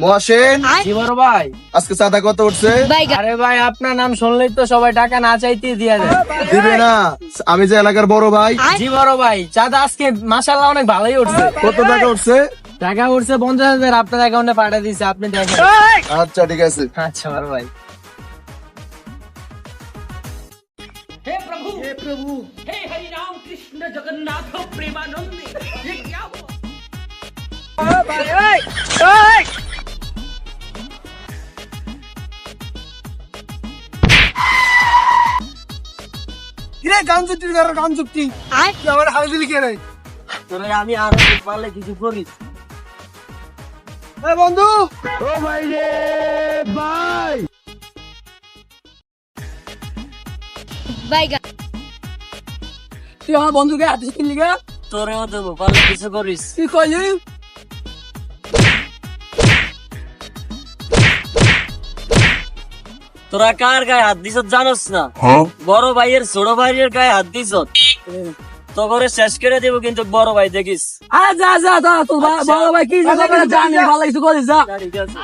মহাসেন, জি বড় ভাই। আজকে চাঁদা কত উঠছে? আরে ভাই, আপনার নাম শুনলেই তো সবাই টাকা না চাইতেই দিয়া দেয়। দিবে না? আমি যে এলাকার বড় ভাই। জি বড় ভাই, চাঁদা আজকে মাশাআল্লাহ অনেক ভালোই উঠছে। কত টাকা উঠছে? টাকা উঠছে 50,000, আপনার অ্যাকাউন্টে পাঠিয়ে দিয়েছে, আপনি দেখেন। আচ্ছা ঠিক আছে। আচ্ছা বড় ভাই। हे प्रभु हे हरि राम कृष्ण जगन्नाथ प्रेमानंद ये क्या हुआ? কিরে গান চুক্তি কর, গান চুক্তি তুই আমার হাল দিলি কে রে? তোরে আমি আর পারলে কিছু করিস। এ বন্ধু, ও ভাই রে ভাই, তুই আমার বন্ধুকে হাতে কিনলি গা? তোরেও দেবো, পারলে কিছু করিস। কি কইলি? তোরা কার গায়ে হাত দিছ জানোস না? বড় ভাইয়ের ছোট ভাইয়ের গায়ে হাত দিছ, তো করে শেষ করে দেবো কিন্তু বড় ভাই দেখিস। যা যা যা, তোর বড় ভাই কি জানে, ভালো কিছু করিস যা। ঠিক আছে।